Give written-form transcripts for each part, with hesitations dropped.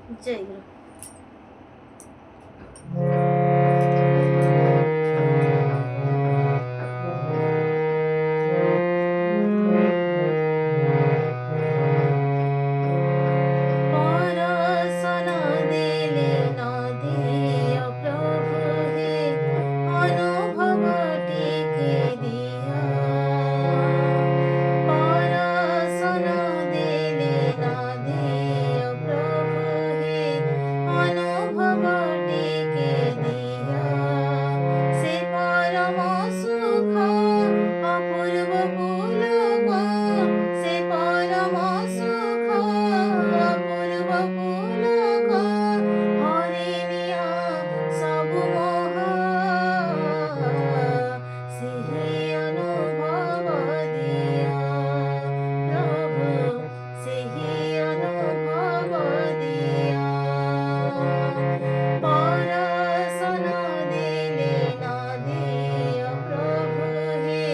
जय गुरु। পরশন দিলে নদিও প্রভু হে, অনুভবটিকে দিয়া। পরশন দিলে নদিও প্রভু হে, অনুভবটিকে দিয়া। সে পরম সুখ অপূর্ব পুলক, সে পরম সুখ অপূর্ব পুলক, হরি নিয় সবু মোহ, ସେହି ଅନୁଭବ ଦିଅ ପ୍ରଭୁ, ସେହି ଅନୁଭବ ଦିଅ। ପରଶନ ଦେଲେ ନଦିଅ ପ୍ରଭୁ হে,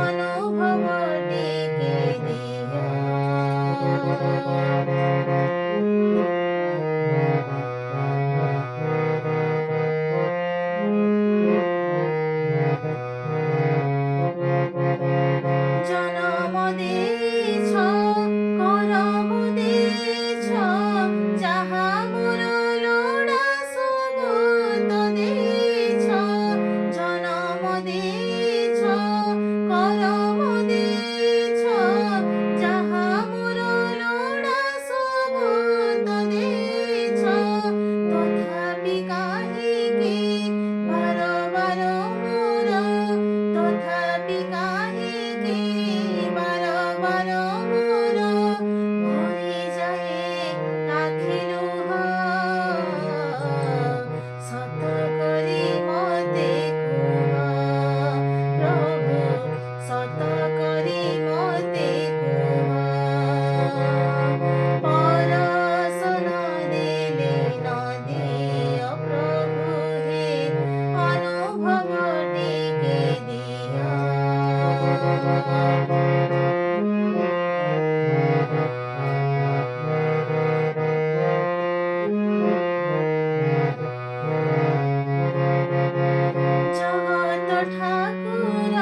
ଅନୁଭବ ଟିକେ ଦିଅ। জনম দিয়েছ, করম দিয়েছ, যাহা মোর লোড়া সবু তো দিয়েছ। জনম দিয়েছ, করম দিয়েছ, যাহা মোর লোড়া সবু তো দিয়েছ। তথাপি কাহিকি বার বার মোর, তথাপি কাহিকি বার বার মোর, ভরি যায় আখি লুহ। সত কৰি মতে কুহ প্রভু, সত কৰি মতে কুহ। পরশন দিলে নদিও প্রভু হে, অনুভব ଟିକେ দিও। জগত ঠাকুর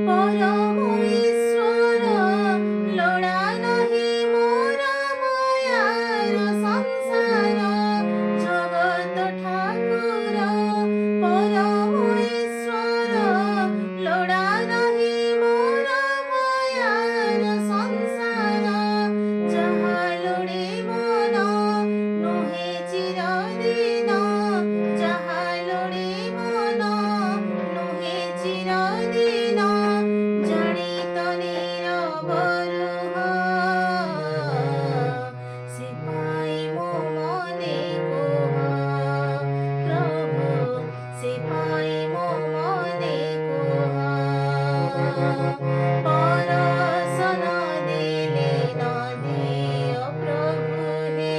পরম ঈশ্বর, লোড়া নাহি মোর মায়ার সংসার। জগত ঠাকুর পরম ঈশ্বর, লোড়া নাহি মোর মায়ার সংসার। যাহা লোড়ে মন নহে চিরদিন, যাহা লোড়ে মন নহে চিরদিন, জড়িত নিরবরুহ। সে পাই মো মনে কুহ প্রভু, সে পাই মো মনে কুহ। পরশন দিলে নদিও প্রভু হে,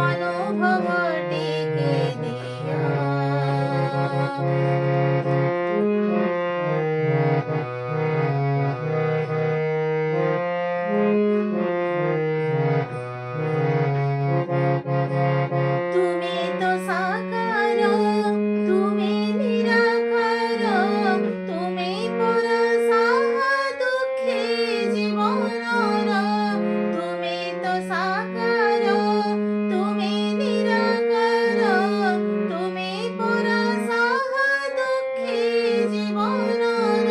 অনুভব ଟିକେ দিও। তুমি তো সাকার, তুমি নিরাকার, তুমি পর সাহা দুঃখী জীবনর। তুমি তো সাকার, তুমি নিরাকার, তুমি পর সাহা দুঃখী জীবনর।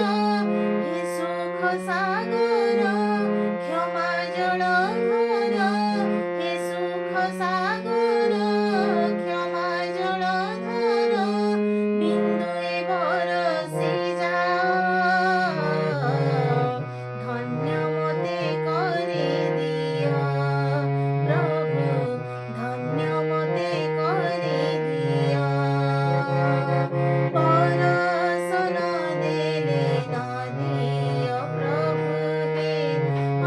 হে সুখ সাগর, ক্ষমা জলধর, হে সুখ সাগর, ক্ষমা জলধর, বিন্দুয়ে বরষি যাও, ধন্য মতে করে দিও প্রভু, ধন্য মতে করে দিও। পরশন দিলে নদিও প্রভু হে,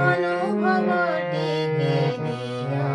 অনুভব ଟିକେ দিও।